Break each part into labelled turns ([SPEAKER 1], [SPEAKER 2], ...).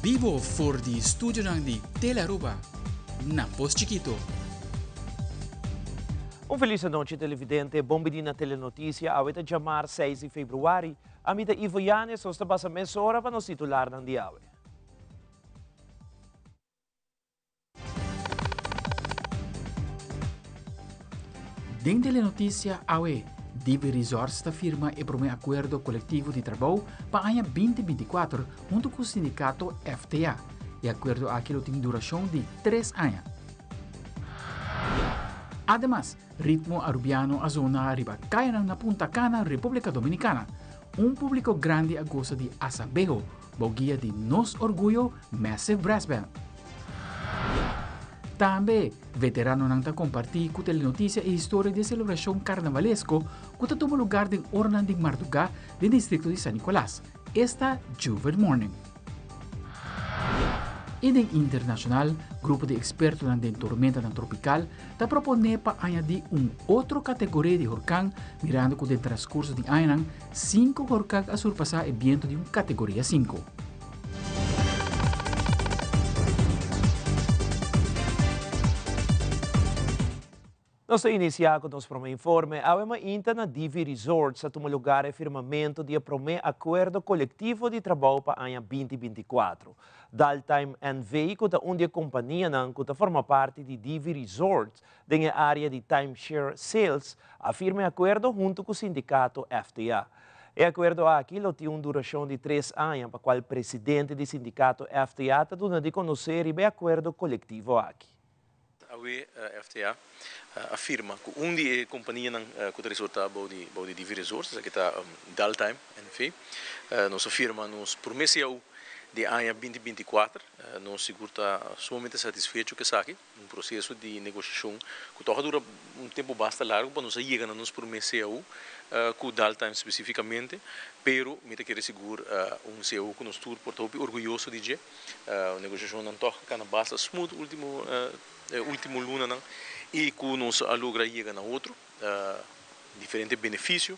[SPEAKER 1] Vivo voor die studio di Telearuba, na Pos Chiquito.
[SPEAKER 2] Feliz noite, televidente. Bom dia na Telenotícia. A de chamar 6 de fevereiro. A mim da Ivo Yanes, só está passando meia hora para nos titular no dia.
[SPEAKER 1] Den Telenotícia, awe, Divi Resorts da firma e promete acordo coletivo de trabalho para a 2024 junto com o sindicato FTA. E acordo aquilo tem duração de 3 anos. Además, ritmo arubiano a zona riba kaya na Punta Cana, República Dominicana. Público grande a gosta de Asabejo, bogia de Nos Orgulho Massive Brass Band. Também, veterano não está compartilhando com a Telenotícia e história de celebração carnavalesco que está tomando lugar em Orlando Mardugá, do distrito de San Nicolás. Esta Juvenile Morning. E em internacional, grupo de expertos na tormenta tropical está propondo para añadir outra categoria de huracán, mirando que no transcurso de ano, 5 huracán a surpassar o viento de categoria 5.
[SPEAKER 2] Nós iniciamos com o nosso primeiro informe. A UEMA Inta na Divi Resorts a tomar lugar em firmamento de primeiro acordo coletivo de trabalho para o ano 2024. Daltime NV, que é onde a companhia que forma parte de Divi Resorts, na área de timeshare sales, afirma acordo junto com o sindicato FTA. O acordo aqui tem uma duração de 3 anos, para o qual o presidente do sindicato FTA está dando a conhecer o acordo coletivo aqui.
[SPEAKER 3] A FTA afirma que de companhia que resulta de Divi Resources, que está Daltime NV, nós afirma nos promessa de ano 2024, nós seguro está sumamente satisfeito que aqui processo de negociação que dura tempo bastante largo para nós chegar a nos promessa com Daltime especificamente, pero me quero seguro CEO que nós tur portou orgulhoso de a negociação não toca na basta smooth último luna não e que nós logra chegar na outro diferente benefício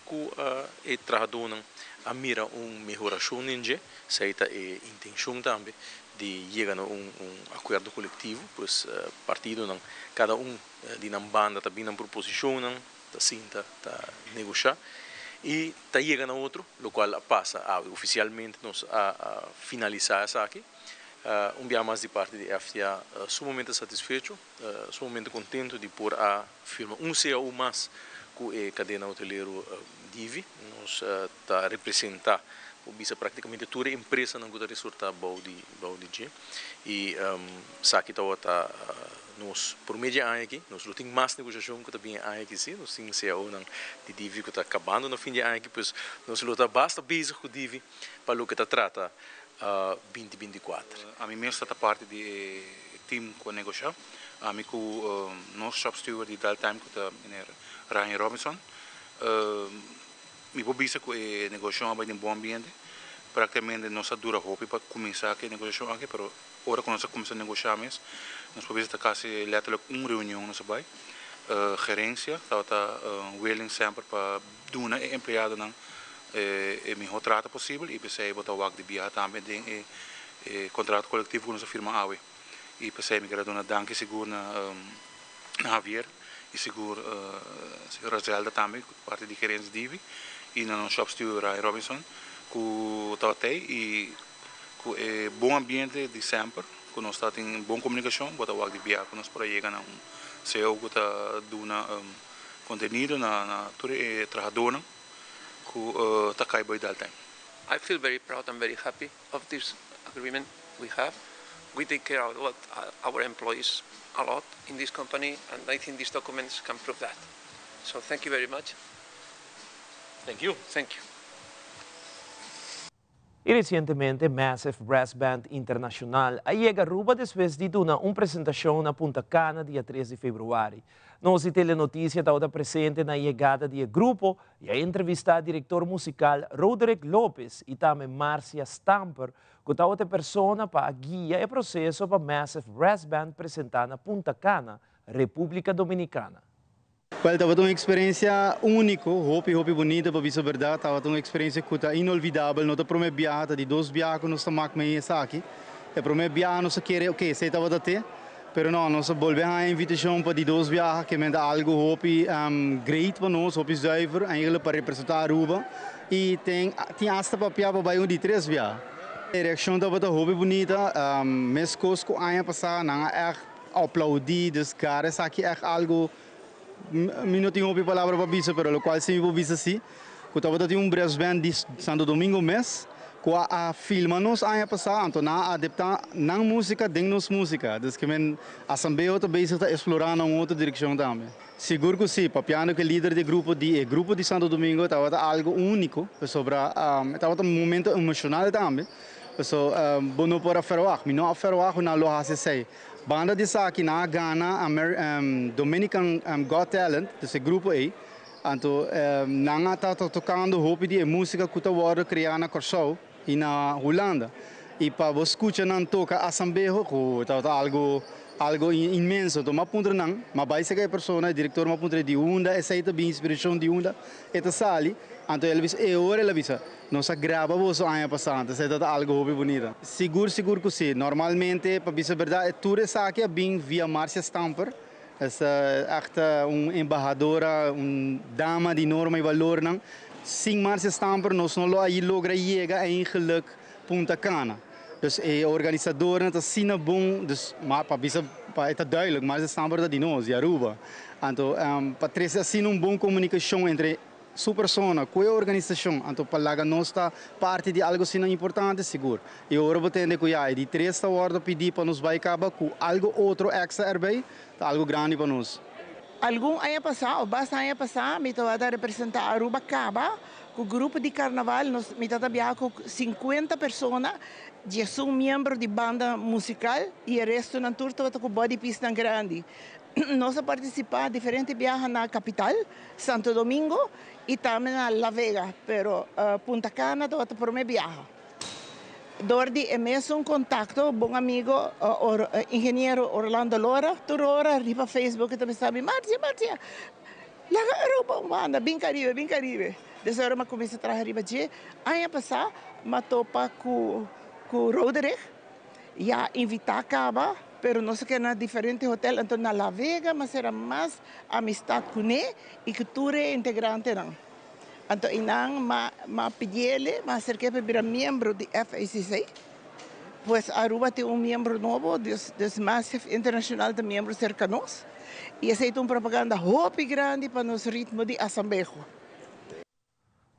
[SPEAKER 3] que trabalhador a mira melhoração ninja seita a intenção também de chegar a acordo coletivo pois partido não cada de na banda tá bem na proposição não tá sim tá negociar e tá chegando a outro o qual passa oficialmente nós a finalizar essa aqui dia mais de parte de FTA sumamente satisfeito sumamente contente de pôr a firma CEO mais com a cadeia hoteleira Divi nos está representar o bisa praticamente toda a empresa não gosta resultar balde e aqui está nos por meio ano aqui nós não temos mais negociação que também ano aqui sim nós temos CEO não de Divi que está acabando no fim de ano aqui pois nós não está basta base com Divi para o que está trata 2024.
[SPEAKER 4] A mim mesmo está parte de time com negociar a mim com nosso shop steward de Daltime que está Ryan Robinson me vou bisa com a negociação vai em bom ambiente praticamente nossa dura roupa para começar a negociação aqui pero agora quando nós começamos a negociar mesmo nós podemos estar quase letteralmente reunião nós vai gerência está willing sempre para dar uma empregada não é melhor trato possível e pensei botar o de biar também tem contrato coletivo com nossa firma AWE e pensei me quero dar danke seguro na Javier e seguro senhora Zelda também parte de gerência Divi e na nosso shop steward Ray Robinson com Tatei e com bom ambiente de sempre com nós está em boa comunicação botar o de biar com nós para chegar na CEO que está dando conteúdo na toda trabalhadora Takai by Daltime.
[SPEAKER 5] I feel very proud and very happy of this agreement we have. We take care of our employees a lot in this company, and I think these documents can prove that. So thank you very much.
[SPEAKER 3] Thank you.
[SPEAKER 5] Thank you.
[SPEAKER 2] E recentemente, Massive Brass Band Internacional chega a Aruba depois de uma apresentação na Punta Cana, dia 3 de fevereiro. Nossa telenotícia está presente na chegada do grupo e a entrevistar o diretor musical Roderick Lopes e também Marcia Stamper, que está outra pessoa para guiar o processo para Massive Brass Band apresentar na Punta Cana, República Dominicana.
[SPEAKER 6] Well, estava uma experiência única, hopi bonita, para dizer a verdade. Estava uma experiência que está inolvidável. Não é para mim viagem, de 2 viagens que nós estamos aqui. É para mim viagem, nós queremos, ok, sei estava até, mas não, nós volvemos a invitação para de 2 viagens, que é algo hopi great para nós, hopi zuiver, eigenlijk para representar Aruba. E tem hasta papel para de 3 viagens. A reação estava hopi bonita, mes coisas que ano passado, não é aplaudir, dus caras aqui é algo. Não tenho outra palavra para dizer, mas o qual sim vou dizer assim. Eu estava tendo brass band de Santo Domingo mês, que a filma-nos ano passado, então na adaptar na música, dentro da música. Então que a Assembleia está bezig a explorar uma outra direção também. Seguro que sim, para piano que líder do grupo de Santo Domingo estava algo único, sobre estava um momento emocional também. So, bono para ferroar, mi no ferroar na loja se banda de aqui na Ghana, Dominican Got Talent, desse grupo aí, então nanga tá tocando hopi de música que tá word criada na Corsou e na Holanda. E para você escutar não toca assembleia, tá algo imenso. Então, mas não, mas vai ser que a pessoa, diretor, mas de onda, essa aí também inspiração de onda, esta sali. Então ele disse, agora ele disse, não se grava você ano passado, isso é algo hobby bonito. Seguro que sim. Normalmente, para dizer a verdade, tudo isso aqui vem via Márcia Stamper. Essa é uma embaixadora, uma dama de enorme valor. Sem Márcia Stamper, nós não logramos chegar eigenlijk Punta Cana. Dus a organisadora está sendo bom, dus maar para é duidelijk, Márcia Stamper de nós, de Aruba. Então, para ter assim uma boa comunicação entre sua persona, com a organização, então para nós está parte de algo assim importante, seguro. E agora vou ter que de 3 horas pedir para nos vai acabar com algo outro extra erbij, algo grande para nós.
[SPEAKER 7] Algum ano passado, bastante ano passado, me estava a representar Aruba Caba, com o grupo de carnaval, me estava com 50 pessoas, que são membros de banda musical, e o resto na tour estava com body pista grande. Nós participamos de diferentes viagens na capital, Santo Domingo, e também na La Vega, pero Punta Cana estava por minha viagem. Dordi é mesmo um contato, bom amigo, engenheiro Orlando Lora, toda hora arriba Facebook também sabe, Márcia, lá Aruba, manda, bem Caribe. Dessa hora eu comecei a trabalhar arriba de, ano passado, eu topa com Roderick, e a invitar a Caba, pero não sei que na diferente hotel, então na La Vega, mas era mais amistad com ele e que tudo é integrante não. Então, inang pediele, mas acerquei para virar membro de FACC. Pois Aruba tem membro novo, dos Massive Internacional de membros cercanos. E aceita propaganda hopi grande para nosso ritmo de assembleia.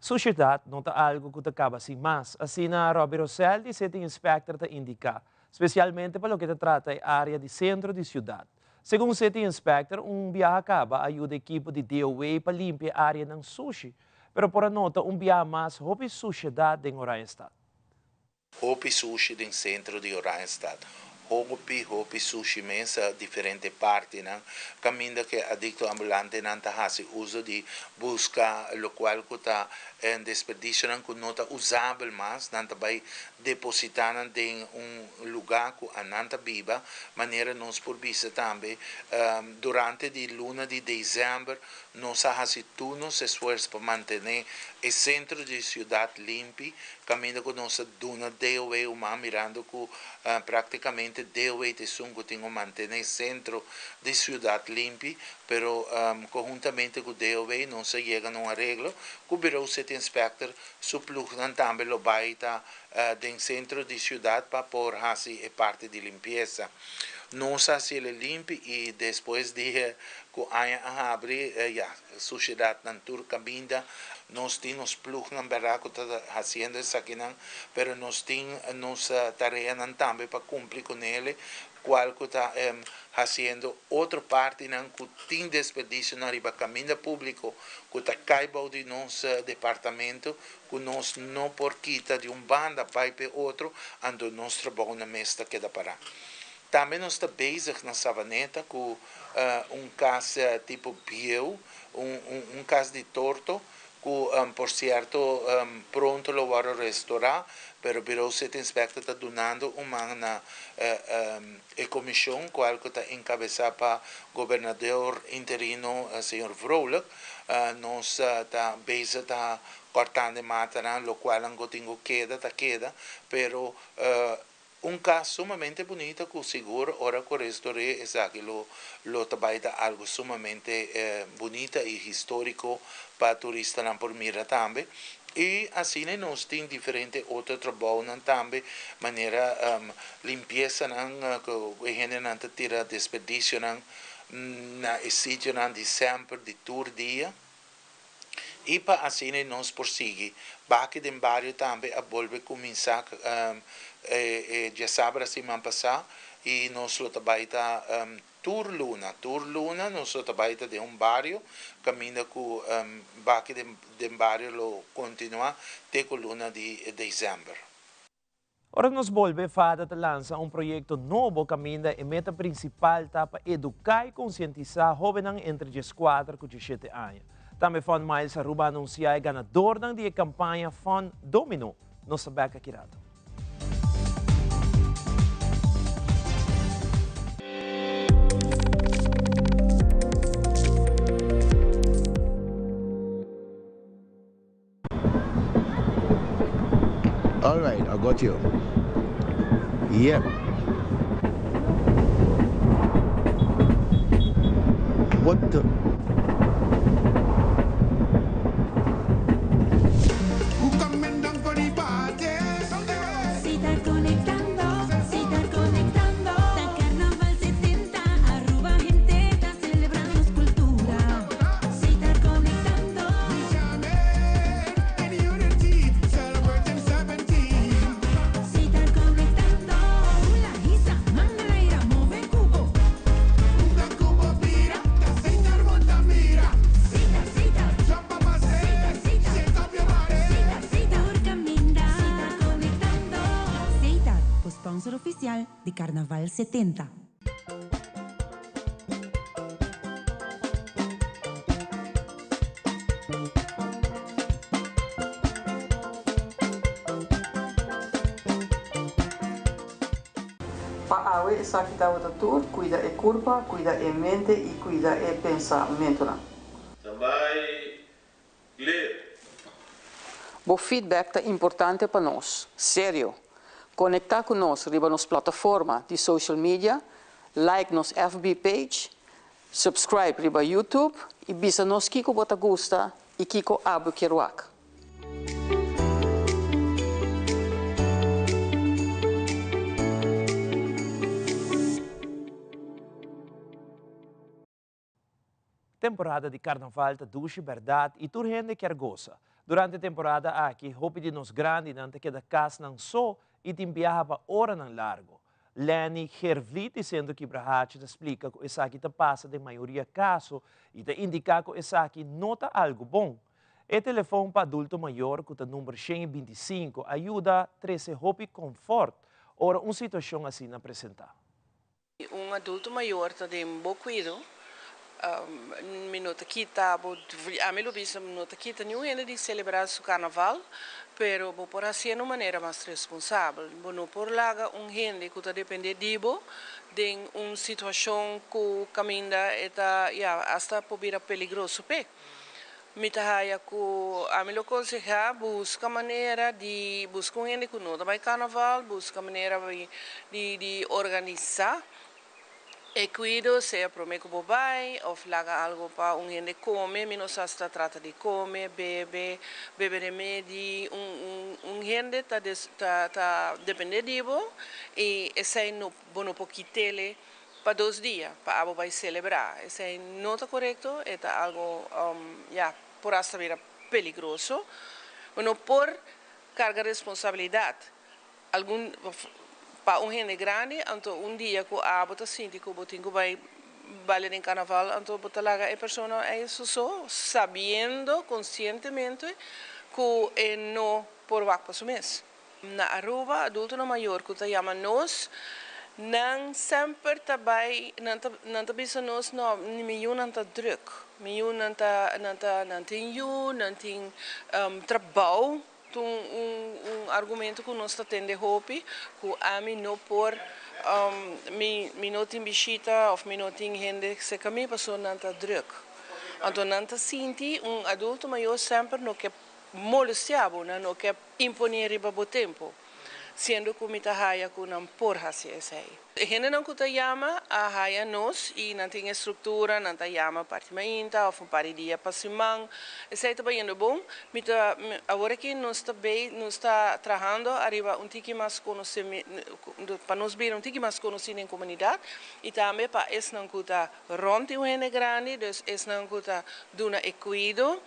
[SPEAKER 2] Sociedade não está algo que acaba assim, mas assim na Robbie Rosell, de City Inspector te indica, especialmente para o que trata a área de centro de cidade. Segundo o City Inspector, viagem acaba ajuda a equipe de DOA para limpar a área ng sushi. Pero por a nota, viagem mais hopi sociedade em Oranjestad.
[SPEAKER 8] Hopi sushi no centro de Oranjestad. Hopi sushi mensa diferente parte, né? Caminho que adicto ambulante não tá fazendo uso de busca, lo qual que tá em desperdício não que não tá usável mais, não tá vai depositar em lugar que a não tá viva, maneira nós por vista também durante de luna de dezembro nós fazemos todo nosso esforço para manter o centro de cidade limpo, caminho que nós dona DOE uma mirando que praticamente DOE te sungo tem manter o centro de cidade limpo, pero conjuntamente com DOE não se chega a um arreglo, que o Bureau City Inspector suplugan também o baita do centro de cidade para por fazer a parte de limpeza. Nós fazemos limpo e depois de que a abrir a sociedade na turca vinda, nós temos plugan baraco fazendo isso aqui, pero nós temos nossa tarefa também para cumprir com ele, qual que está fazendo outra parte que tem desperdício na riba caminho público, que está caibo de nosso departamento, que nós não por quita de banda para outro, ando nós trabalhamos na mesta que dá para. Também nós estamos bezig na Savaneta com caso tipo bio, caso de torto, por cierto, pronto lo varo restaurar, pero Bureau City Inspector está donando uma comissão qual que está encabeçada para governador interino, senhor Vrolijk. Nós está base está cortando mata, lo qual não tenho queda, pero un caso sumamente bonito que seguro ora con restauré es que lo trabaja algo sumamente bonito y histórico para turistas por mira también. E assim nós temos diferentes outros trabalhos também, maneira limpeza que a gente não tira desperdício na sítio de sempre de tour dia. E para assim nós prosseguir. Baqui de bairro também a volver começar já sábado semana passada e nós trabalhamos Tour Luna, nós trabalhamos de bairro, caminho com baqui de bairro lo continua até a luna de dezembro.
[SPEAKER 2] Ora nos volve fada a lança projeto novo caminho e meta principal para educar e conscientizar jovens entre 4 e 17 anos. Também Fond Miles Aruba anunciar ganador da campanha Fond Domino no Sabeca Kirado.
[SPEAKER 9] All right, I got you. Yep. What the?
[SPEAKER 10] Sponsor oficial de Carnaval 70.
[SPEAKER 11] Para awe esa kita wata tur, cuida e curva, cuida e mente e cuida e pensamento.
[SPEAKER 12] Também ler.
[SPEAKER 11] O feedback é importante para nós, sério. Conectar conosco riba nos plataforma de social media, like nos FB page, subscribe riba YouTube e bisa nos kiko bota gusta e kiko abu kiruak.
[SPEAKER 2] Temporada de Carnaval ta dushi verdade e tur gente quer goza. Durante a temporada aqui, hope de nos grande não te queda casa não só e te viaja para hora não largo. Lenny Hervlit dizendo que Brahachi te explica que essa aqui te passa de maioria caso e te indica que essa aqui nota algo bom. E telefone para adulto maior que o número 125 ajuda a trazer hope e conforto. Ora, uma situação assim na apresentar.
[SPEAKER 13] Adulto maior está de bom cuidado. Minuto kita a mim lo bisa minuto kita não é de celebrar o carnaval, pero por assim de maneira mais responsável, não por laga gente que está depende de situação que caminha eta hasta pobira peligroso pe. Mitahaya ku a mim lo aconselha busca maneira de buscar gente que não vai carnaval, busca maneira de organizar. E cuido se prometo bobai ou laga algo para gente come, menos hasta trata de comer, beber remédio, gente tá dependendo e esse é no bono pouquitele para 2 dias para abo vai celebrar. Esse é não tá correto, é algo por hasta vera peligroso. Bueno, por carga responsabilidade. Algum para gente grande, então dia que a bota sinti que botinho vai valer em carnaval, então bota lá a pessoa é isso só sabendo conscientemente que é não por vaca para mês. Na Aruba, adulto no maior que chama nós Nang sempre tabai nanta bisa nos no milhão nanta druk milhão nanta tinha nanting trabalho argumento que nós tende hopi que a mim não por mi não tem bichita ou mi não tem gente se caminha passou nanta druk então nanta sinti adulto maior sempre não quer molestiabo não quer imponer riba bo tempo sendo que mita haya ku nang porha si esay. Hene nang kuta yama a haya nos e não tem estrutura, não tem yama parte mainta ou pari dia pasimang. Esay tá bem bom. Mita agora que nós está trabalhando arriba tiki mais conhecimento para nós ver tiki mais conhecimento em comunidade e também para es nang kuta ronti o hene grande, dus es nang kuta duna equido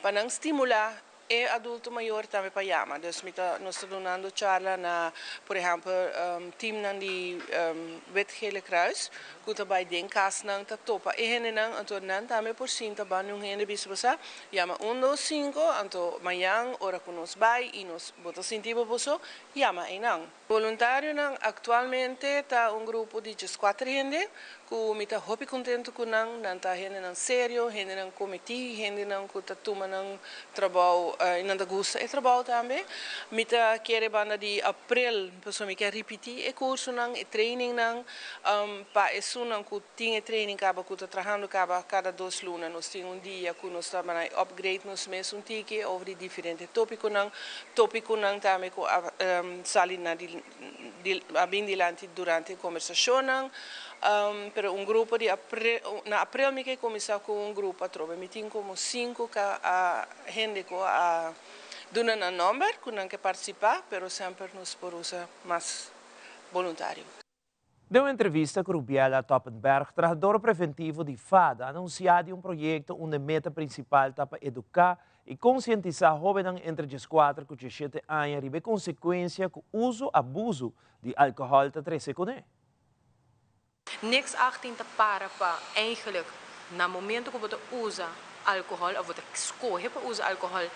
[SPEAKER 13] para nang stimular e adulto maior também para yama. Dus nós estamos dando charla na, por exemplo, team de wetgele kruis, que também den kas nang ta topa. E hene nang anto nan também por cinta banung hene bisbasa yama 1, 2, 5 anto mayang ora que nos vai e nos bota sentivo boso yama enang. Voluntário nang actualmente tá grupo de 4 gente que me tá hopi contento com nang tá hene nang sério, hene nang committee, hene nang que tá toma nang trabalho e não gosta de trabalho também. Mita quer banda de abril, pessoal me quer repetir o curso nang, e training nang, para isso nang que tinha training caba que tá trabalhando caba cada 2 lunas nós tem dia que nós tá mana upgrade nos mesmo tiki over diferente tópico nang também que sali na abindilante durante a conversação nang. Pero grupo de april, na abril me que começar com grupo a trova, me tem como 5 gente que dona na número que não quer participar, pero sempre nos por usar mais voluntário.
[SPEAKER 2] Deu uma entrevista com Rubiela Toppenberg, trajador preventivo de FADA, anunciado um projeto onde a meta principal está para educar e conscientizar jovens entre os 4 e 17 anos sobre a consequência que o uso e abuso de álcool traz com ele.
[SPEAKER 14] Niks 18 te para eigenlijk na momento que você usa álcool ou você escolhe para usar álcool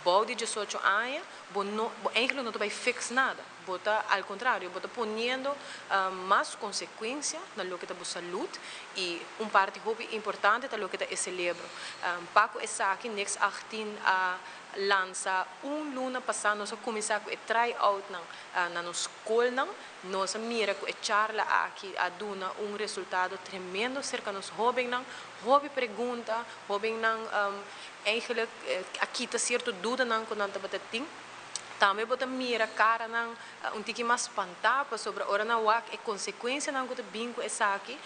[SPEAKER 14] bom de 18 anos, eigenlijk não vai fix nada. Você, ao contrário, você ponendo mais consequências na lo que está saúde e parte importante da lo que está celebro. Paco essa aqui next 18 lança luna passada nós começar com o try-out na nossa escola, nós mira com a charla aqui a duna resultado tremendo cerca dos jovens, jovem pergunta, jovem eigenlijk aqui está certo dúvida não quando anda batating. Também bota mira cara nang tiki mais pantapa sobre ora na wak e consequência nang kuta bingo essa aqui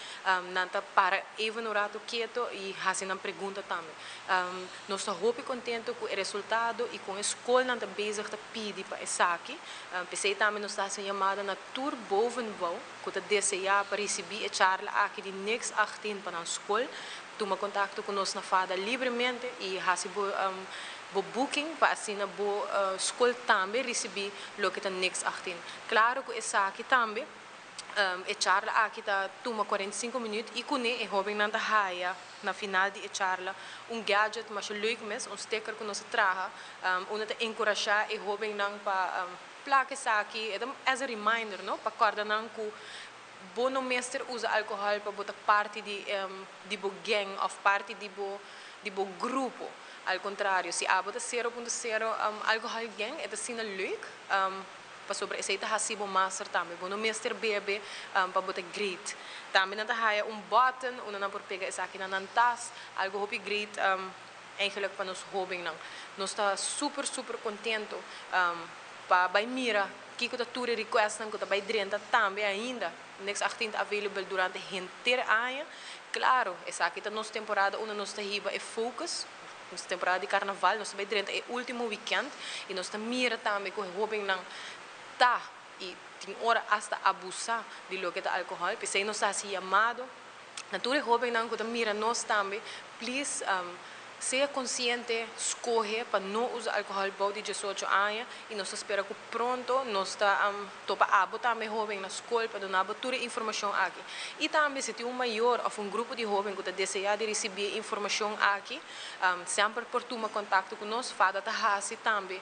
[SPEAKER 14] nanta para even orato quieto e hasin ang pergunta também nós está hope contento com o resultado e com a escola nanta bezig te pedir para essa aqui pensei também nós está chamada na tour bovenbouw kuta desejar para receber a charla aqui de next 18 para a escola toma contato com nós na FADA livremente e hasin bo booking para assim na bo escola também receber lo que está next 18. Claro que essa aqui também charla aqui tá toma 45 minutos e com ele jovem não tá haia na final de charla gadget mas leuk mes sticker que nós traga onde te encorajar e jovem não para placa essa aqui as a reminder no para acordar não que bo no meester usa alcohol para botar parte de bo gang of parte de bo grupo. Al contrário, se a bota 0.0 alcohol gang, é assim leuk. Para sobre esse tá hasibo master também, bom no meester bebe para botar great. Também não tá haia button, não por pegar essa aqui na nantas, algo hopi great. Eigenlijk para nos jovens não. Nós está super contento para vai mira que tá tudo request não que tá vai drenta também ainda. Next 18 available durante a inteira ano. Claro, essa aqui tá nossa temporada, nós tá riba é focus. Nossa temporada de carnaval, nós vai durante o último weekend e nós tá mira também com o jovem não tá e tem hora hasta abusar de lo que tá álcool, pensei nós tá assim chamado, natura jovem não que tá mira nós também, please seja consciente, escolhe para não usar álcool bom de 18 anos e nós espera que pronto nós está topa abo também jovem na escola para dar toda informação aqui e também se tem maior ou grupo de jovens que deseja de receber informação aqui sempre por tomar contato com nós fada tá hasi também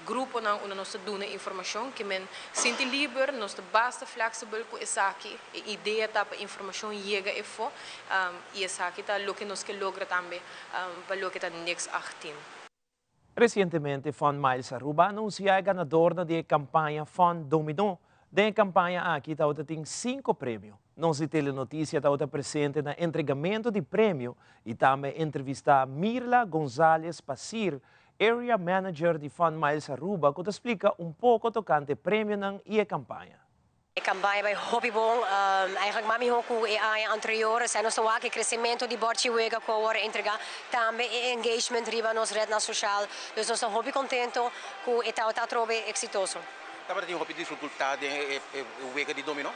[SPEAKER 14] grupo não nós dando informação que men sinto livre nós basta flexível com essa aqui ideia tá para informação chega e for e essa aqui tá lo que nós que logra também para lo que tá next 18.
[SPEAKER 2] Recientemente, Fund Miles Aruba anuncia a ganadora da campanha Fund Dominó. Da campanha aqui tem 5 prêmios. Nossa telenotícia está presente no entregamento de prêmio e também entrevistar Mirla González Pasir, Area Manager de Fund Miles Aruba, que explica pouco tocante prêmio e a campanha.
[SPEAKER 15] A campanha vai hobby bom, eigenlijk mami hoku e a anterior, sai nosso aqui crescimento de borte wega com a entrega, também engagement riba nos rede na social, dus nós estamos hobby contento com e tá trobe exitoso.
[SPEAKER 16] Tá para ter hobby dificuldade o wega de dominó?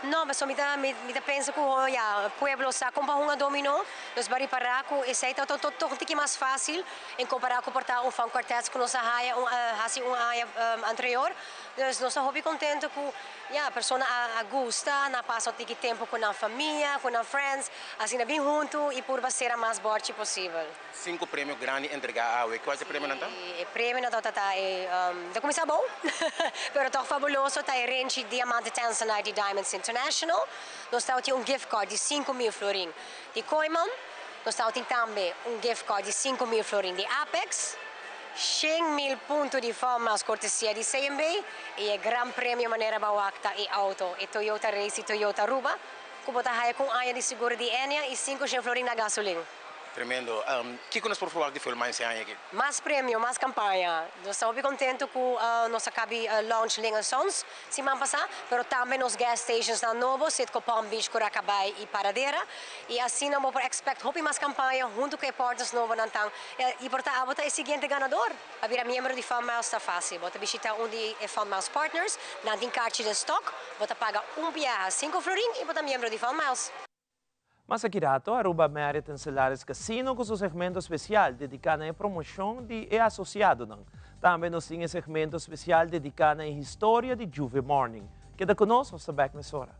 [SPEAKER 15] Não, mas me pensa que o pueblo sa compra dominó, nós bari para com esse aí tá todo que mais fácil em comparar com portar fan quartet com nossa raia assim anterior. Dus nós hobby contento com a pessoa a gusta, na passa o tempo com a família, com a friends, assim na bem junto e por ser a mais forte possível.
[SPEAKER 16] 5 prêmios grandes entregar a qual é o prêmio não tá?
[SPEAKER 15] O prêmio não tá da começar bom, pero tá fabuloso, tá range diamante Tanzanite Diamonds International. Nós temos gift card de 5.000 florin de Koiman. Nós temos também gift card de 5.000 florin de Apex. 100.000 pontos de fama as cortesia de CMB e o Gran Premio Maneira Bawakta e Auto e Toyota Race e Toyota Aruba, como tá com área de seguro de Enia e 500 florin na gasolina.
[SPEAKER 16] Tremendo. Que nós por falar de filmar esse ano aqui?
[SPEAKER 15] Mais prêmio, mais campanha. Nós estamos bem contentes com nós acabamos launch Linga Sons, semana passada, mas também nos gas stations na Novo, sendo que Palm Beach, Curacabai e Paradeira. E assim nós vamos expect mais campanha junto com Portas Novo Nantang. E portanto, a o seguinte ganador, a vir membro de Fund Miles está fácil. Você visita de Fund Miles Partners, não tem carte de stock, você paga viagem 5 florin e você membro de Fund Miles.
[SPEAKER 2] Mas aqui rato, Aruba Merit Solares Casino com seu segmento especial dedicado à promoção de associado. Também nós temos segmento especial dedicado à história de Juve Morning. Queda conosco, esta back nessa hora.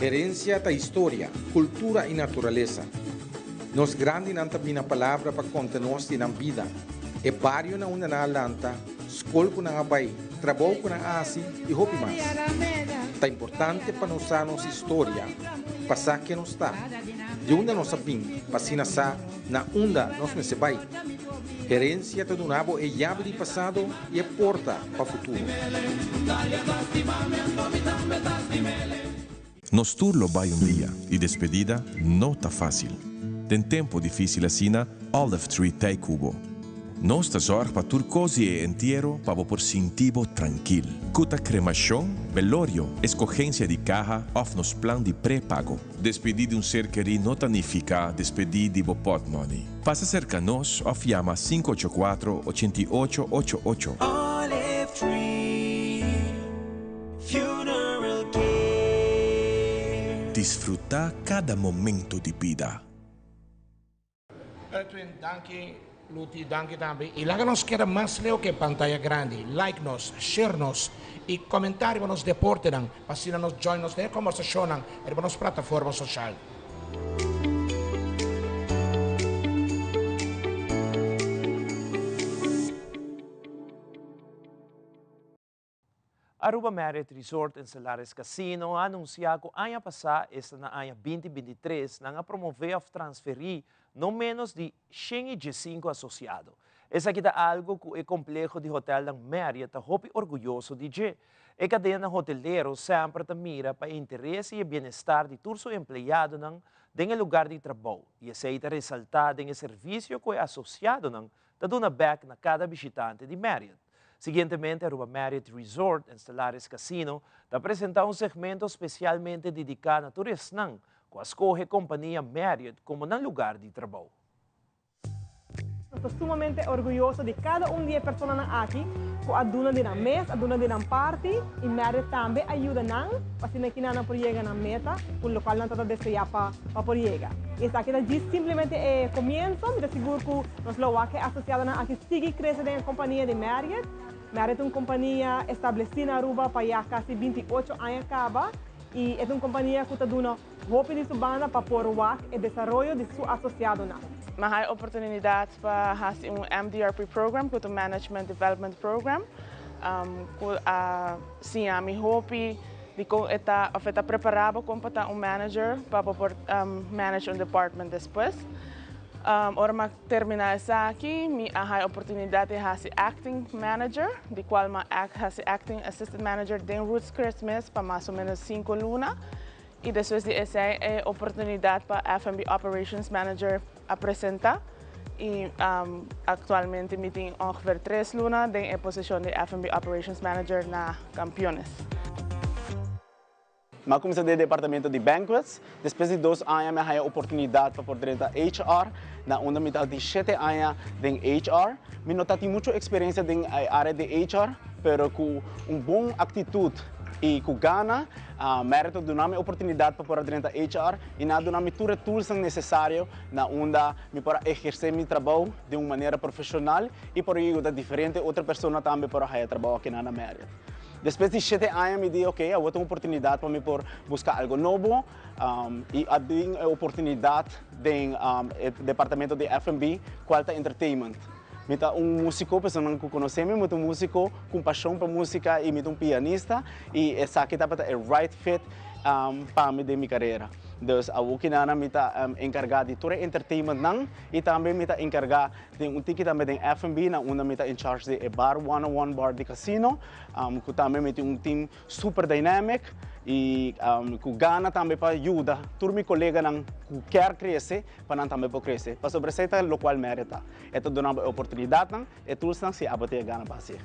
[SPEAKER 17] Herencia da história, cultura e natureza. Nos grande nanta bina palavra para conta-nos de vida. E barrio na una na lanta, escola com na abai, trabalho com na asi e hopi mais. Tá importante para nós nossa história, passar que nos está. De onde nós sabim, passina sa, na onda nós me se vai. Herencia da do nabo é chave de passado e é porta para o futuro.
[SPEAKER 18] Nos turlo vai dia e despedida não tá fácil. Tem tempo difícil assim, Olive Tree Tay Cubo. Nós tá zorg para tur cosi e entierro para por sintivo tranquilo. Cuta cremação, velorio, escogência de caja, of nos plan de pré-pago. Despedir de ser querido não significa despedir de pot money. Passa cerca nós, of llama 584-8888.
[SPEAKER 19] Olive Tree Funeral Care.
[SPEAKER 18] Desfrutar cada momento de vida.
[SPEAKER 20] Edwin, danke. Luti, danke também. E lá nos quer mais leo que pantalla grande. Like nos, share nos e comentário nos deporte nan. Passina nos join nos na conversação nan e nos plataforma social.
[SPEAKER 2] Aruba Merit Resort and Solares Casino anuncia que ano passado, esta na ano 2023, não promover ou transferir não menos de 105 associados. Essa aqui é algo que o complexo de hotel da Marriott está orgulhoso de dizer. A cadeia hoteleira sempre mira para o interesse e o bem-estar de todos os empregados no lugar de trabalho. E aceita ressaltar o serviço que o associado está dando back na cada visitante de Marriott. Seguintemente, Aruba Marriott Resort and Stellaris Casino está apresentando um segmento especialmente dedicado a turistas que escolhe a companhia Marriott como um lugar de trabalho.
[SPEAKER 21] Estou sumamente orgulhoso de cada de pessoas aqui, que aduna de na mês, aduna de na party, e Marriott também ajuda nang, para que não por chegar na meta, o local não está desejar para por chegar. E isso aqui simplesmente é começo, me seguro que nós lo que associado aqui sigue crescendo na companhia de Marriott. Marriott é uma companhia estabelecida na Aruba para quase 28 anos acaba, e é uma companhia que está dando hope de sua banda para por o desenvolvimento de seu associado na.
[SPEAKER 22] Maar hij oportunidade para fazer MDRP program, que é Management Development Program. Sim, a minha hope de que está preparado para manager para manage department depois. Ora terminar isso aqui, a oportunidade de fazer acting manager, de qual fazer acting assistant manager de Roots Christmas para mais ou menos 5 lunas. E depois de essa oportunidade para F&B Operations Manager apresentar. E atualmente me tem ongeveer 3 lunas em posição de F&B Operations Manager na Campeones.
[SPEAKER 23] Eu comecei no departamento de banquets. Depois de 2 anos, eu tive a oportunidade para poder entrar HR. Na onde eu tive 7 anos em HR. Eu não tive muita experiência na área de HR, mas com uma boa atitude e com gana, mérito de uma oportunidade para poder entrar HR e na de uma toda tools necessários na onde eu posso exercer meu trabalho de uma maneira profissional e por ajudar diferentes outras pessoas também para fazer trabalho aqui na Marriott. Depois de 7 anos, eu disse, ok, eu vou ter uma oportunidade para me buscar algo novo e eu tive a oportunidade no departamento de F&B, Quality Entertainment. Eu sou músico, pessoas que conhecem, eu sou músico com paixão para música e eu sou pianista e essa aqui é o right fit para minha carreira. Então, eu estou encarregado de todo o entertainment e também estou encarregado de ticket também de F&B, onde eu estou em charge de bar, one-on-one bar de casino, que também tem time super dinâmico e com gana também para ajudar todos meus colegas que querem crescer, para também poder crescer. Para sobresair o qual merita. Então, dá uma oportunidade e todos se abater gana para ser.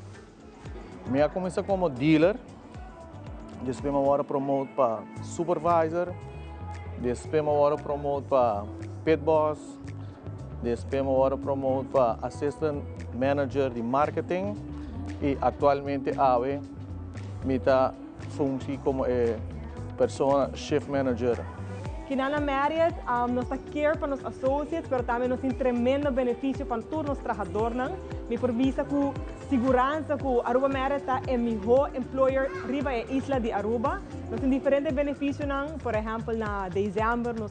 [SPEAKER 24] Eu comecei como dealer, depois eu vou promover para supervisor, depois eu vou promover para pit boss, depois eu vou promover para assistant manager de marketing e atualmente eu estou função como pessoa shift manager.
[SPEAKER 21] Aqui na Marriott, nós care para os associates, mas também nós temos tremendo benefício para todos os trabalhadores. Me provisa com segurança que Aruba Marriott é o melhor employer riba a isla de Aruba. Nós temos diferentes benefícios, por exemplo, na dezembro nós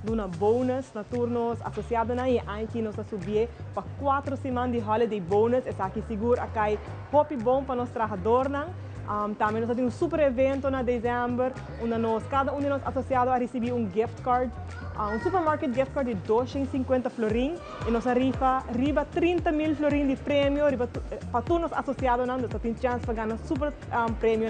[SPEAKER 21] temos bônus na turnos associados e aqui nós subimos para 4 semanas de holiday bonus. Essa aqui seguro aqui é bom para os trabalhadores. Também nós temos super evento na dezembro, onde cada de nós associados a receber gift card, supermarket gift card de 250 florins, e nós riba 30 mil florins de prêmio, para todos os associados, nós temos chance para ganhar super prêmio.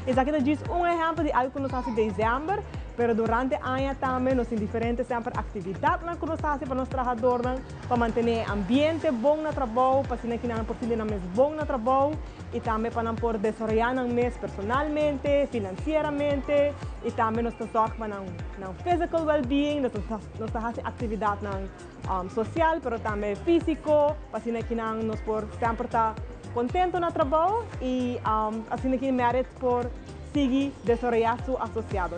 [SPEAKER 21] Esse aqui é exemplo de algo que nós fazemos em dezembro, mas durante o ano também nós temos diferentes atividades que nós fazemos para os trabalhadores, para manter ambiente bom no trabalho, para que não por fim bom no trabalho, e também para poder desenvolver o mês personalmente, financeiramente, e também nós sorgamos para o physical well-being, nós fazemos atividade social, mas também físico, para que nós sempre estar contentos no trabalho e assim que Marriott por seguir desenvolver seu associado.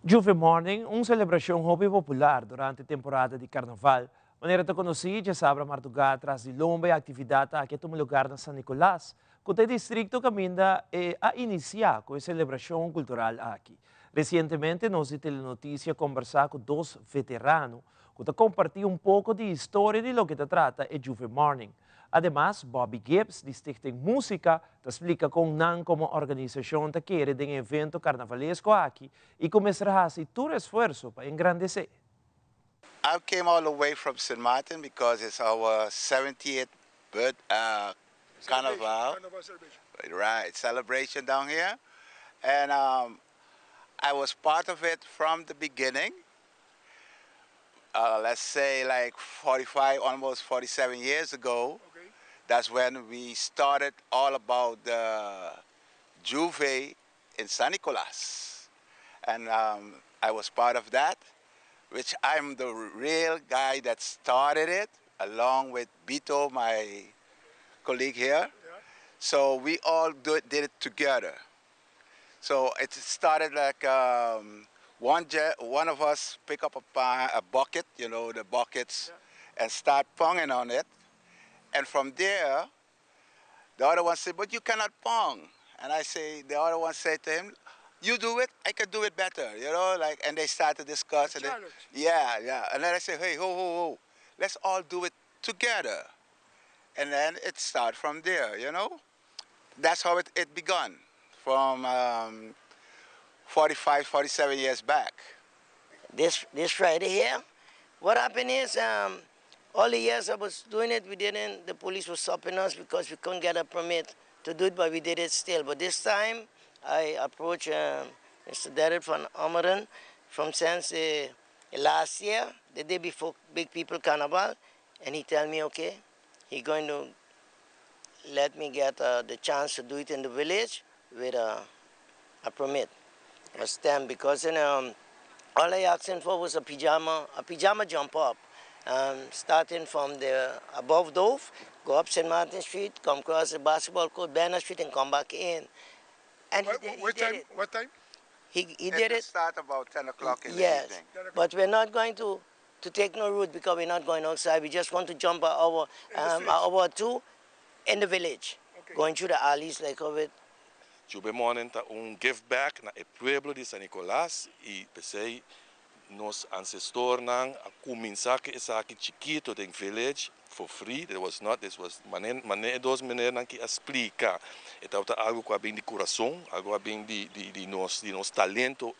[SPEAKER 2] Juve Morning, uma celebração hobby popular durante a temporada de Carnaval. Maneira de conhecer, já sabe, Martugar traz de longa atividade aqui no lugar de São Nicolás, que o distrito caminha a iniciar com a celebração cultural aqui. Recentemente, nós tivemos notícia conversar com 2 veteranos que compartilham pouco de história de lo que trata a Juve Morning. Además, Bobby Gibbs, de Stichting Música, te explica como a organização te quer de um evento carnavalesco aqui e começará a fazer todo esforço para engrandecer.
[SPEAKER 25] I came all the way from St. Martin because it's our 70th Carnival. Right, celebration down here. And I was part of it from the beginning. let's say like 45, almost 47 years ago, that's when we started all about the Juve in San Nicolas. And I was part of that, which I'm the real guy that started it, along with Bito, my colleague here. So we all did it together. So it started like one of us pick up a bucket, you know, the buckets, and start ponging on it. And from there, the other one said, but you cannot pong. And the other one said to him, you do it, I can do it better, you know, like, and they start to discuss. And yeah. And then I say, hey, ho, let's all do it together. And then it started from there, you know. That's how it begun, from 45, 47 years back.
[SPEAKER 1] This Friday here, what happened is, all the years I was doing it, the police was stopping us because we couldn't get a permit to do it, but we did it still. But this time, I approached Mr. Derek van Ammeren from since last year, the day before Big People Carnival, and he told me, okay, he's going to let me get the chance to do it in the village with a permit, a stamp, because all I asked him for was a pajama jump up, starting from the above Dove, go up St. Martin Street, come across the basketball court, Banner Street, and come back in. And
[SPEAKER 25] What time?
[SPEAKER 1] He did it.
[SPEAKER 25] Start about 10 o'clock in the
[SPEAKER 1] yes,
[SPEAKER 25] evening.
[SPEAKER 1] but we're not going to take no route because we're not going outside. We just want to jump an hour or two in the village, going through the alleys like of it.
[SPEAKER 3] Juve Morning tá give back na pueblo de San Nicolás e pensei nos ancestors nang a começar que essa aqui chiquito tem village for free. This was maneira dos maneiras que explica. Então tá algo que bem de coração, algo bem de nos talento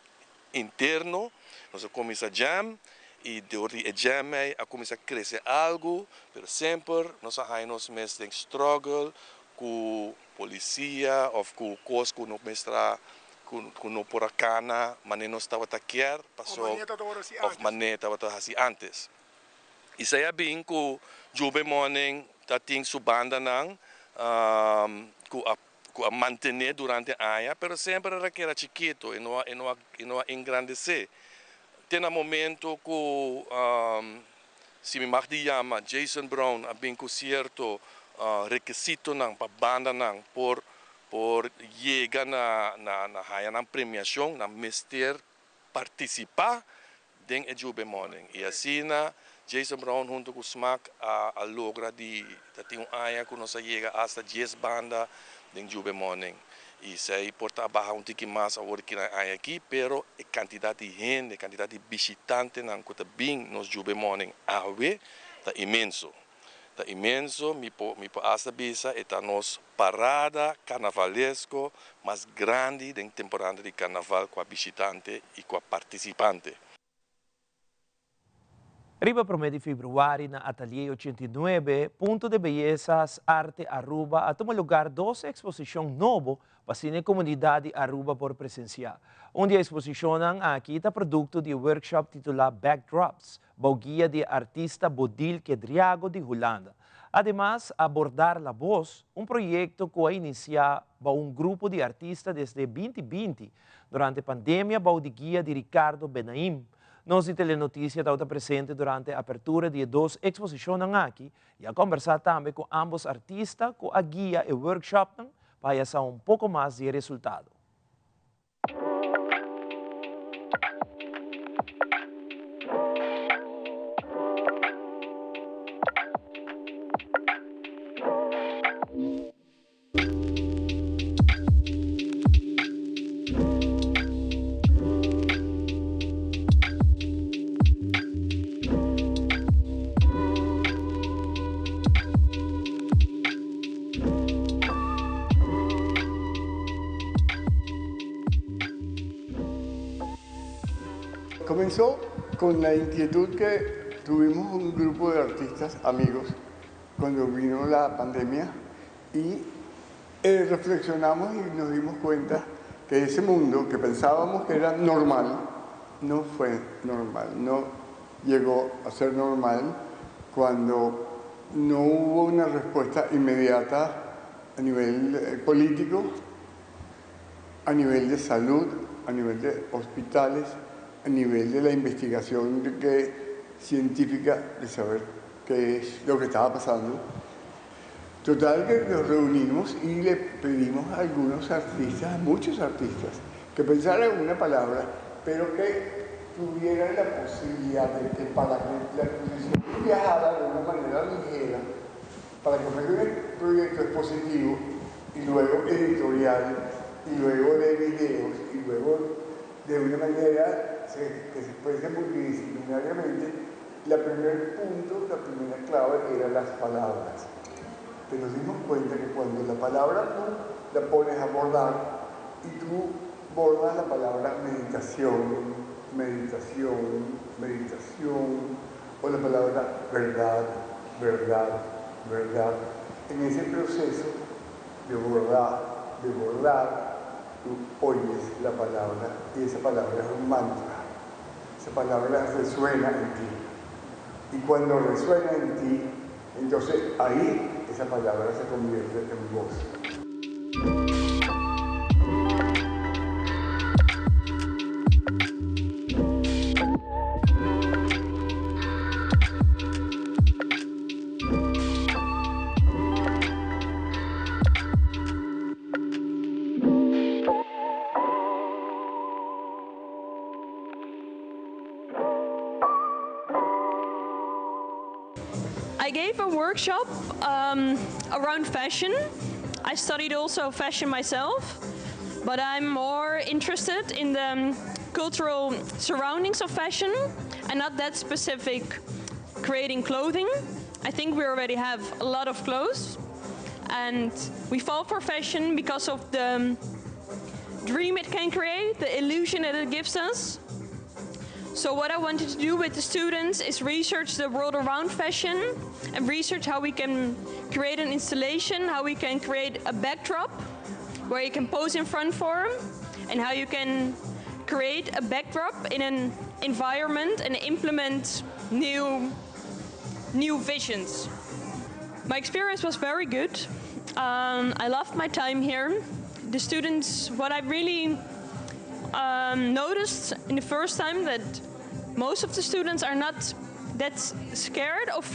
[SPEAKER 3] interno. Nós começa jam e durante o jam a começa a crescer algo, pero sempre nós nos mesmo tem struggle com polícia ou com coisas que não mestra com não por a cana, mas não estava a querer, passou of maneira estava a antes. Isso é bem que Juve Morning tá tem sua banda nang a manter durante a ano, pero sempre requer chiquito e não engrandecer. Tem um momento que se me mag chama Jason Brown a bem com certo requisito nang pa banda nang por llegar na premiação, na mister participar den a Juve Morning. E assim Jason Brown junto com o Smack a logra de ter ano que nós chega hasta 10 bandas den Juve Morning. E se porta barra tique mais agora que aqui, pero a quantidade de gente, a quantidade de visitantes nang que bem nos Juve Morning awe tá imenso. Tá imenso, me hasta bisa eta nos parada carnavalesco mais grande da temporada de carnaval com a visitante e com a participante.
[SPEAKER 2] Riba promedi februari na Atelier 89, Punto de Belezas Arte Aruba, a tomar lugar 12 exposição novo para a comunidade Aruba por presenciar. Onde a exposição aqui está produto de workshop titulado Backdrops, guia de artista Bodil Kedriago de Holanda. Además, abordar la voz, projeto que inicia grupo de artistas desde 2020, durante a pandemia, de guia de Ricardo Benaim. Nossa telenotícia está presente durante a abertura de 2 exposições aqui e a conversar também com ambos artistas, com a guia e workshop, para ter pouco mais de resultado.
[SPEAKER 4] Comenzó con la inquietud que tuvimos un grupo de artistas amigos cuando vino la pandemia y reflexionamos y nos dimos cuenta que ese mundo que pensábamos que era normal, no fue normal, llegó a ser normal cuando no hubo una respuesta inmediata a nivel político, a nivel de salud, a nivel de hospitales, a nivel de la investigación científica de saber qué es lo que estaba pasando. Total que nos reunimos y le pedimos a algunos artistas, a muchos artistas, que pensaran una palabra, pero que tuvieran la posibilidad de que para que la exposición viajara de una manera ligera, para que fuera un proyecto expositivo y luego editorial y luego de videos y luego de una manera que se exprese multidisciplinariamente, el primer punto, la primera clave eran las palabras. Pero nos dimos cuenta que cuando la palabra tú la pones a bordar y tú bordas la palabra meditación, meditación, meditación, o la palabra verdad, verdad, verdad, en ese proceso de bordar, tú oyes la palabra y esa palabra es un mantra. Esa palabra resuena en ti. Y cuando resuena en ti, entonces ahí esa palabra se convierte en voz.
[SPEAKER 5] I gave a workshop around fashion. I studied also fashion myself, but I'm more interested in the cultural surroundings of fashion and not that specific creating clothing. I think we already have a lot of clothes and we fall for fashion because of the dream it can create, the illusion that it gives us. So what I wanted to do with the students is research the world around fashion and research how we can create an installation, how we can create a backdrop where you can pose in front for them, and how you can create a backdrop in an environment and implement new visions. My experience was very good. I loved my time here. The students, what I really noticed in the first time that most of the students are not that scared of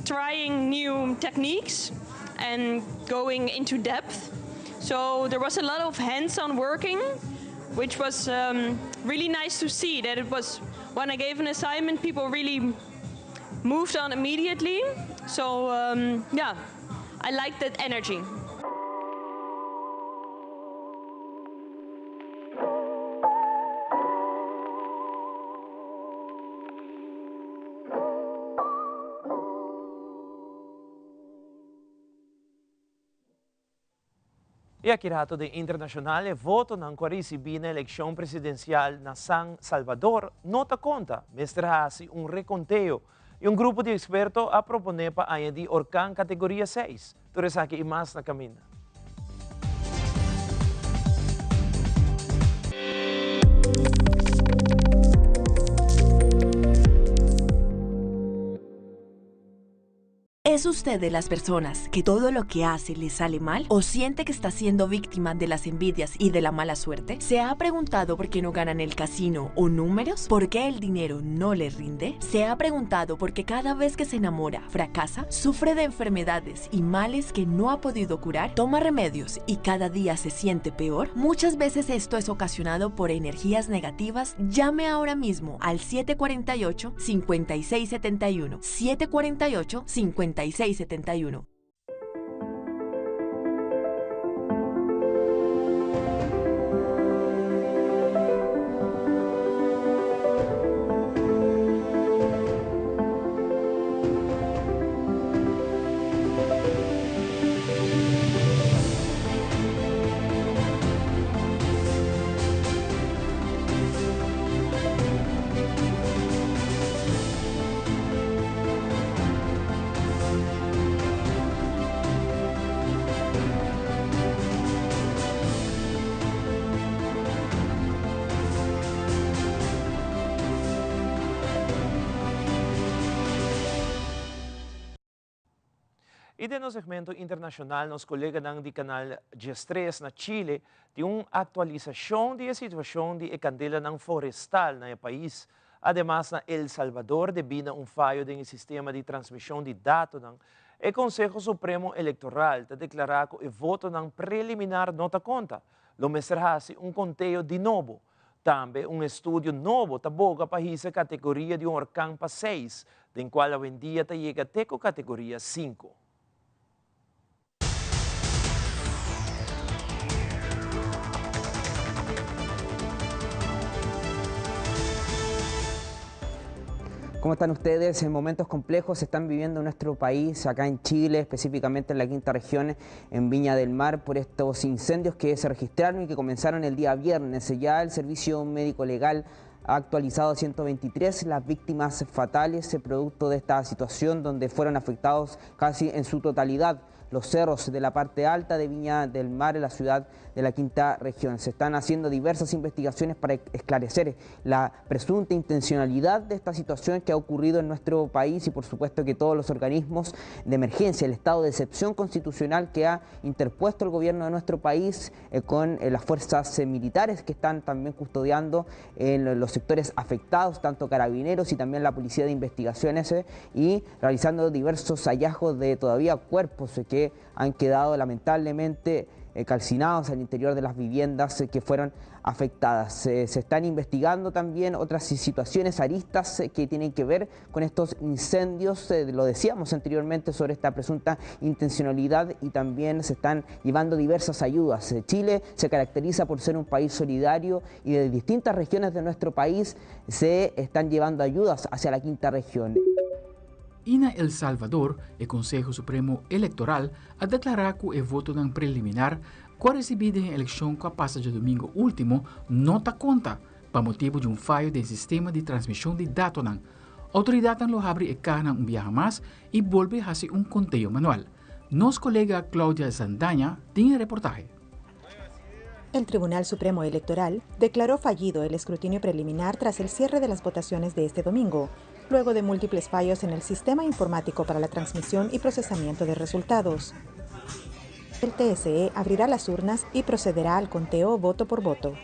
[SPEAKER 5] trying new techniques and going into depth. So there was a lot of hands-on working, which was really nice to see that it was, when I gave an assignment, people really moved on immediately. So yeah, I liked that energy.
[SPEAKER 2] E aqui rato de internacional voto ng kwarisibina na eleksyon presidencial na San Salvador nota conta, mestre hasi un reconteo e um grupo de experto a proponer pa añadir orkan categoria 6. Tores aqui e mais na camina.
[SPEAKER 6] ¿Es usted de las personas que todo lo que hace le sale mal o siente que está siendo víctima de las envidias y de la mala suerte? ¿Se ha preguntado por qué no gana en el casino o números? ¿Por qué el dinero no le rinde? ¿Se ha preguntado por qué cada vez que se enamora, fracasa? ¿Sufre de enfermedades y males que no ha podido curar? ¿Toma remedios y cada día se siente peor? Muchas veces esto es ocasionado por energías negativas. Llame ahora mismo al 748-5671. 748-5671.
[SPEAKER 2] E no segmento internacional, nos colega ng di Canal G3 na Chile de atualização da situação de candela ng florestal na país. Además, na El Salvador, devido a fallo do sistema de transmissão de dados, o Conselho Supremo Eleitoral te declarou que o voto ng preliminar não ta conta. Lo mestrarse conteio de novo. Também estudo novo taboga para essa categoria de huracán para 6, den qual hoje em dia chega até a categoria 5.
[SPEAKER 7] ¿Cómo están ustedes? En momentos complejos se están viviendo en nuestro país, acá en Chile, específicamente en la quinta región, en Viña del Mar, por estos incendios que se registraron y que comenzaron el día viernes. Ya el Servicio Médico Legal ha actualizado 123 las víctimas fatales producto de esta situación, donde fueron afectados casi en su totalidad los cerros de la parte alta de Viña del Mar, en la ciudad de la quinta región. Se están haciendo diversas investigaciones para esclarecer la presunta intencionalidad de esta situación que ha ocurrido en nuestro país y por supuesto que todos los organismos de emergencia, el estado de excepción constitucional que ha interpuesto el gobierno de nuestro país con las fuerzas militares que están también custodiando en los sectores afectados, tanto carabineros y también la policía de investigaciones y realizando diversos hallazgos de todavía cuerpos que han quedado lamentablemente calcinados al interior de las viviendas que fueron afectadas. Se están investigando también otras situaciones, aristas que tienen que ver con estos incendios, lo decíamos anteriormente sobre esta presunta intencionalidad y también se están llevando diversas ayudas. Chile se caracteriza por ser un país solidario y de distintas regiones de nuestro país se están llevando ayudas hacia la quinta región.
[SPEAKER 8] E na El Salvador, o Conselho Supremo Eleitoral a declarar que o voto não preliminar que recebido em eleição que passa de domingo último não está conta, para motivo de falho do sistema de transmissão de dados. A autoridade lo abre e carna viaja mais e volve a fazer conteio manual. Nossa colega Claudia Zandaña tem a reportaje.
[SPEAKER 9] El Tribunal Supremo Electoral declaró fallido el escrutinio preliminar tras el cierre de las votaciones de este domingo, luego de múltiples fallos en el sistema informático para la transmisión y procesamiento de resultados. El TSE abrirá las urnas y procederá al conteo voto por voto.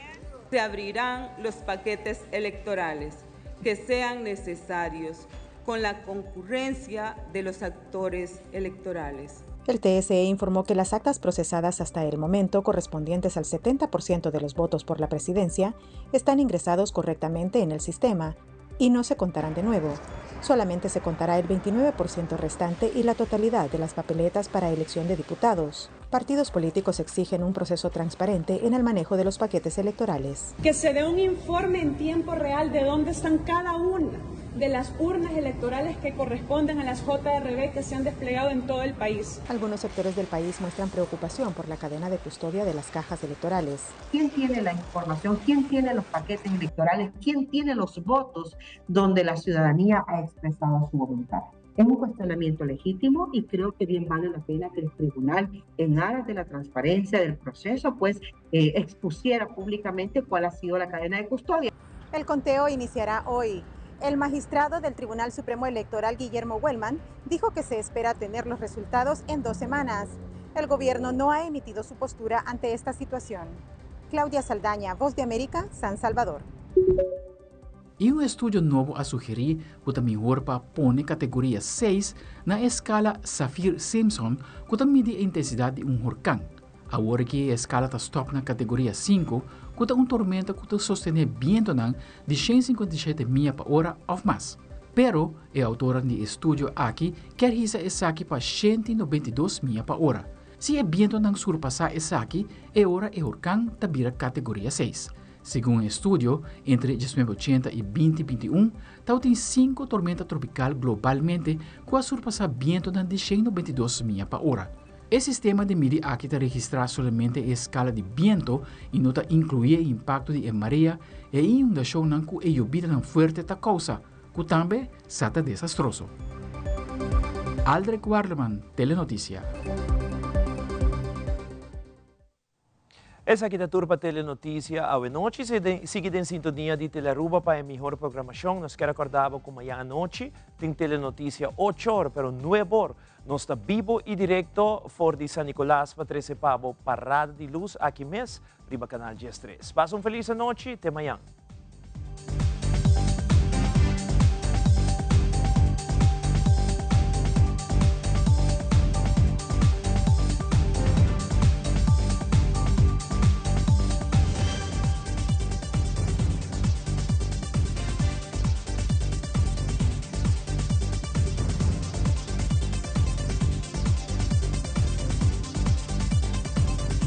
[SPEAKER 10] Se abrirán los paquetes electorales que sean necesarios con la concurrencia de los actores electorales.
[SPEAKER 9] El TSE informó que las actas procesadas hasta el momento, correspondientes al 70% de los votos por la presidencia, están ingresados correctamente en el sistema y no se contarán de nuevo. Solamente se contará el 29% restante y la totalidad de las papeletas para elección de diputados. Partidos políticos exigen un proceso transparente en el manejo de los paquetes electorales.
[SPEAKER 12] Que se dé un informe en tiempo real de dónde están cada una de las urnas electorales que corresponden a las JRB que se han desplegado en todo el país.
[SPEAKER 9] Algunos sectores del país muestran preocupación por la cadena de custodia de las cajas electorales.
[SPEAKER 26] ¿Quién tiene la información? ¿Quién tiene los paquetes electorales? ¿Quién tiene los votos donde la ciudadanía ha expresado su voluntad? Es un cuestionamiento legítimo y creo que bien vale la pena que el tribunal, en aras de la transparencia del proceso, pues expusiera públicamente cuál ha sido la cadena de custodia.
[SPEAKER 9] El conteo iniciará hoy. El magistrado del Tribunal Supremo Electoral, Guillermo Wellman, dijo que se espera tener los resultados en 2 semanas. El gobierno no ha emitido su postura ante esta situación. Claudia Saldaña, Voz de América, San Salvador.
[SPEAKER 8] E estudo novo a sugerir que também para pôr categoria 6 na escala Saffir-Simpson, que também mede a intensidade de huracán. Agora que a escala está stop na categoria 5, que está tormenta que está sostener viento de 157 milhas por hora ou mais. Pero, a autora do estudo aqui quer risar essa aqui para 192 milhas por hora. Se o viento não surpassar essa aqui, é hora o huracán está vira categoria 6. Segundo o estudo, entre 1980 e 2021, tem 5 tormentas tropicais globalmente que a surpassar viento de 192 milhas por hora. O sistema de medir aqui está registrar somente a escala de viento e não está incluir o impacto de marea e a inundação que a lluvia forte está causa, que também está desastroso. Aldrich Warleman, Telenotícia.
[SPEAKER 2] Essa aqui é a Turpa Telenotícia. À noite, siga em sintonia de Teleruba para a melhor programação. Nós queremos acordar com amanhã à noite. Tem Telenotícia 8 horas, pero 9 horas. Nós estamos vivo e direto fora de San Nicolás para 13 pavo, parada de luz aqui mesmo, riba canal G3. Passa feliz noite, até amanhã.